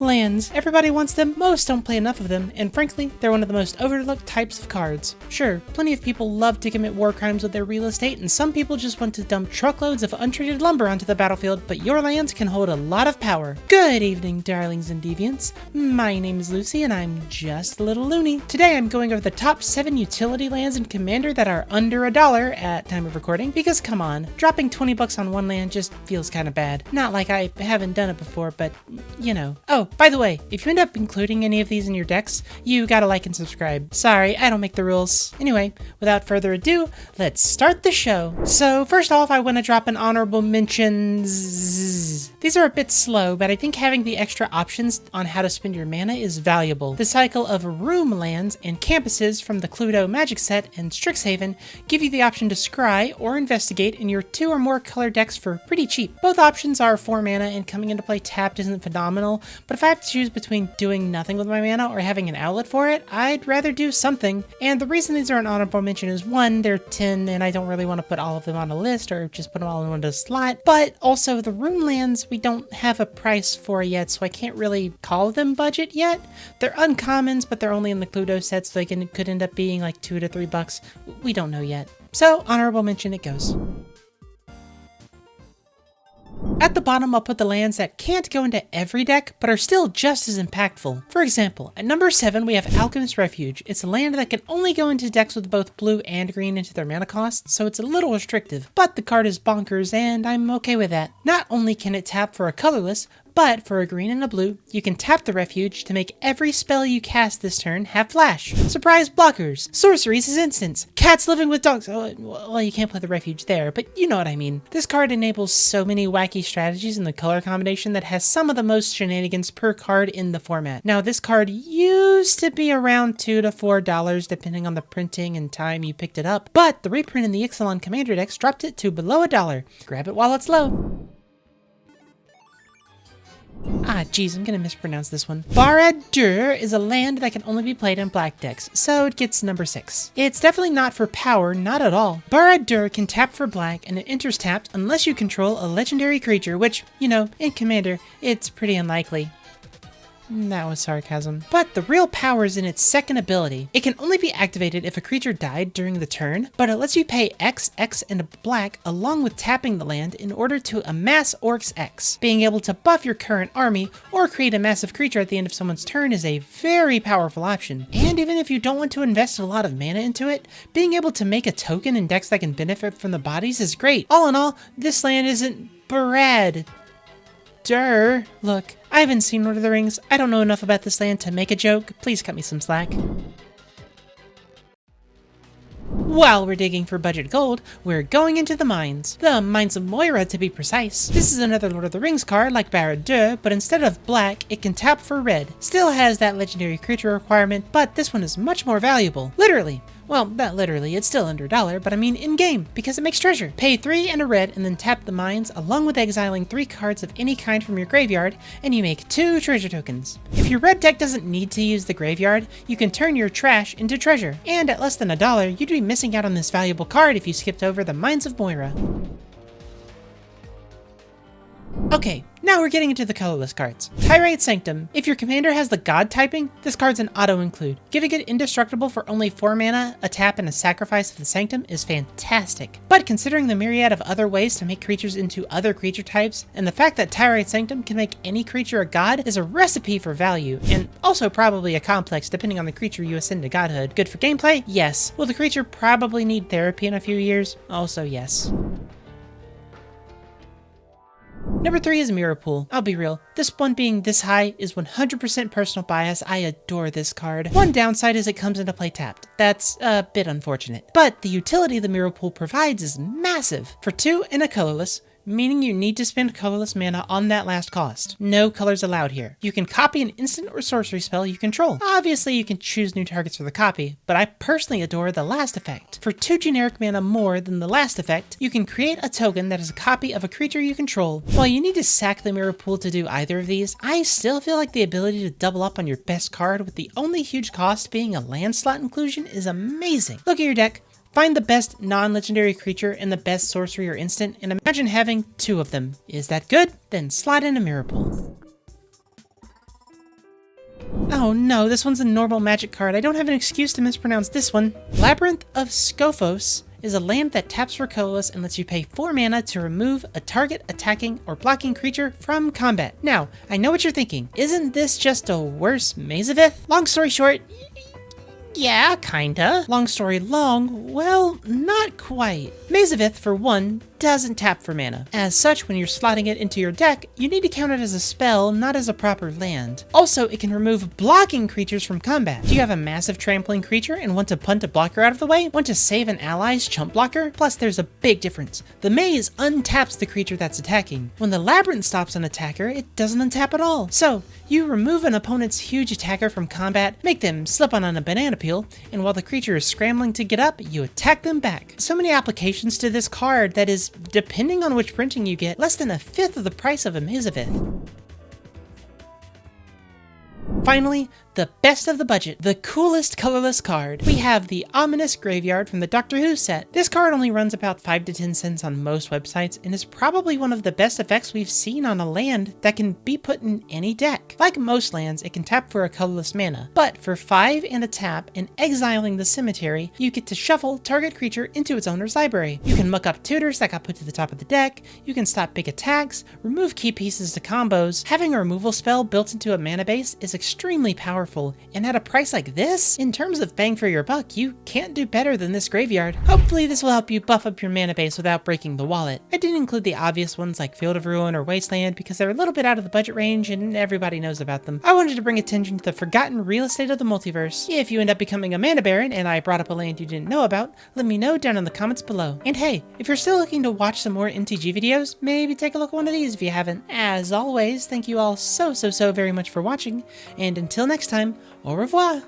Lands. Everybody wants them, most don't play enough of them, and frankly, they're one of the most overlooked types of cards. Sure, plenty of people love to commit war crimes with their real estate, and some people just want to dump truckloads of untreated lumber onto the battlefield, but your lands can hold a lot of power. Good evening, darlings and deviants. My name is Lucy, and I'm just a little loony. Today I'm going over the top 7 utility lands in Commander that are under $1 at time of recording, because come on, dropping 20 bucks on one land just feels kinda bad. Not like I haven't done it before, but you know. Oh, by the way, if you end up including any of these in your decks, you gotta like and subscribe. Sorry, I don't make the rules. Anyway, without further ado, let's start the show. So first off, I want to drop an honorable mentions. These are a bit slow, but I think having the extra options on how to spend your mana is valuable. The cycle of room lands and campuses from the Cluedo Magic set and Strixhaven give you the option to scry or investigate in your 2 or more color decks for pretty cheap. Both options are 4 mana, and coming into play tapped isn't phenomenal, but if I have to choose between doing nothing with my mana or having an outlet for it, I'd rather do something. And the reason these are an honorable mention is 1, they're 10 and I don't really want to put all of them on a list or just put them all in one slot, but also the room lands we don't have a price for yet, so I can't really call them budget yet. They're uncommons, but they're only in the Cluedo set, so they could end up being like $2 to $3. We don't know yet. So honorable mention it goes. At the bottom, I'll put the lands that can't go into every deck, but are still just as impactful. For example, at number 7, we have Alchemist Refuge. It's a land that can only go into decks with both blue and green into their mana cost, so it's a little restrictive, but the card is bonkers, and I'm okay with that. Not only can it tap for a colorless, but for a green and a blue, you can tap the refuge to make every spell you cast this turn have flash. Surprise blockers, sorceries as instants, cats living with dogs. Oh, well, you can't play the refuge there, but you know what I mean. This card enables so many wacky strategies in the color combination that has some of the most shenanigans per card in the format. Now, this card used to be around $2 to $4 depending on the printing and time you picked it up, but the reprint in the Ixalan Commander decks dropped it to below $1. Grab it while it's low. Ah, geez, I'm gonna mispronounce this one. Barad-dûr is a land that can only be played in black decks, so it gets number 6. It's definitely not for power, not at all. Barad-dûr can tap for black, and it enters tapped unless you control a legendary creature, which, you know, in Commander, it's pretty unlikely. That was sarcasm. But the real power is in its second ability. It can only be activated if a creature died during the turn, but it lets you pay X, and a black along with tapping the land in order to amass Orcs X. Being able to buff your current army or create a massive creature at the end of someone's turn is a very powerful option. And even if you don't want to invest a lot of mana into it, being able to make a token in decks that can benefit from the bodies is great. All in all, this land isn't Barad. Look, I haven't seen Lord of the Rings. I don't know enough about this land to make a joke. Please cut me some slack. While we're digging for budget gold, we're going into the mines. The Mines of Moira, to be precise. This is another Lord of the Rings card like Barad-dûr, but instead of black, it can tap for red. Still has that legendary creature requirement, but this one is much more valuable. Literally. Well, not literally, it's still under $1, but I mean in-game, because it makes treasure. Pay 3 and a red, and then tap the mines, along with exiling 3 cards of any kind from your graveyard, and you make 2 treasure tokens. If your red deck doesn't need to use the graveyard, you can turn your trash into treasure. And at less than $1, you'd be missing out on this valuable card if you skipped over the Mines of Moira. Okay, now we're getting into the colorless cards. Tyrite Sanctum. If your commander has the god typing, this card's an auto-include. Giving it indestructible for only 4 mana, a tap, and a sacrifice of the Sanctum is fantastic. But considering the myriad of other ways to make creatures into other creature types, and the fact that Tyrite Sanctum can make any creature a god is a recipe for value, and also probably a complex depending on the creature you ascend to godhood. Good for gameplay? Yes. Will the creature probably need therapy in a few years? Also yes. Number 3 is Mirror Pool. I'll be real, this one being this high is 100% personal bias. I adore this card. One downside is it comes into play tapped. That's a bit unfortunate. But the utility the Mirror Pool provides is massive. For 2 and a colorless, meaning you need to spend colorless mana on that last cost. No colors allowed here. You can copy an instant or sorcery spell you control. Obviously, you can choose new targets for the copy, but I personally adore the last effect. For 2 generic mana more than the last effect, you can create a token that is a copy of a creature you control. While you need to sack the Mirror Pool to do either of these, I still feel like the ability to double up on your best card with the only huge cost being a land slot inclusion is amazing. Look at your deck. Find the best non-legendary creature and the best sorcery or instant, and imagine having 2 of them. Is that good? Then slide in a Mirror Pool. Oh no, this one's a normal magic card. I don't have an excuse to mispronounce this one. Labyrinth of Scophos is a land that taps for colorless and lets you pay 4 mana to remove a target attacking or blocking creature from combat. Now, I know what you're thinking. Isn't this just a worse Mazavith? Long story short, yeah, kinda. Long story long, well, not quite. Mazavith, for one, doesn't tap for mana. As such, when you're slotting it into your deck, you need to count it as a spell, not as a proper land. Also, it can remove blocking creatures from combat. Do you have a massive trampling creature and want to punt a blocker out of the way? Want to save an ally's chump blocker? Plus, there's a big difference. The maze untaps the creature that's attacking. When the labyrinth stops an attacker, it doesn't untap at all. So, you remove an opponent's huge attacker from combat, make them slip on a banana peel, and while the creature is scrambling to get up, you attack them back. So many applications to this card that is, depending on which printing you get, less than 1/5 of the price of a Mazavith. Finally, the best of the budget, the coolest colorless card. We have the Ominous Graveyard from the Doctor Who set. This card only runs about 5 to 10 cents on most websites and is probably one of the best effects we've seen on a land that can be put in any deck. Like most lands, it can tap for a colorless mana, but for 5 and a tap and exiling the cemetery, you get to shuffle target creature into its owner's library. You can muck up tutors that got put to the top of the deck, you can stop big attacks, remove key pieces to combos. Having a removal spell built into a mana base is extremely powerful, and at a price like this, in terms of bang for your buck, you can't do better than this graveyard. Hopefully this will help you buff up your mana base without breaking the wallet. I didn't include the obvious ones like Field of Ruin or Wasteland because they're a little bit out of the budget range and everybody knows about them. I wanted to bring attention to the forgotten real estate of the multiverse. If you end up becoming a mana baron and I brought up a land you didn't know about, let me know down in the comments below. And hey, if you're still looking to watch some more MTG videos, maybe take a look at one of these if you haven't. As always, thank you all so very much for watching, and until next time, au revoir!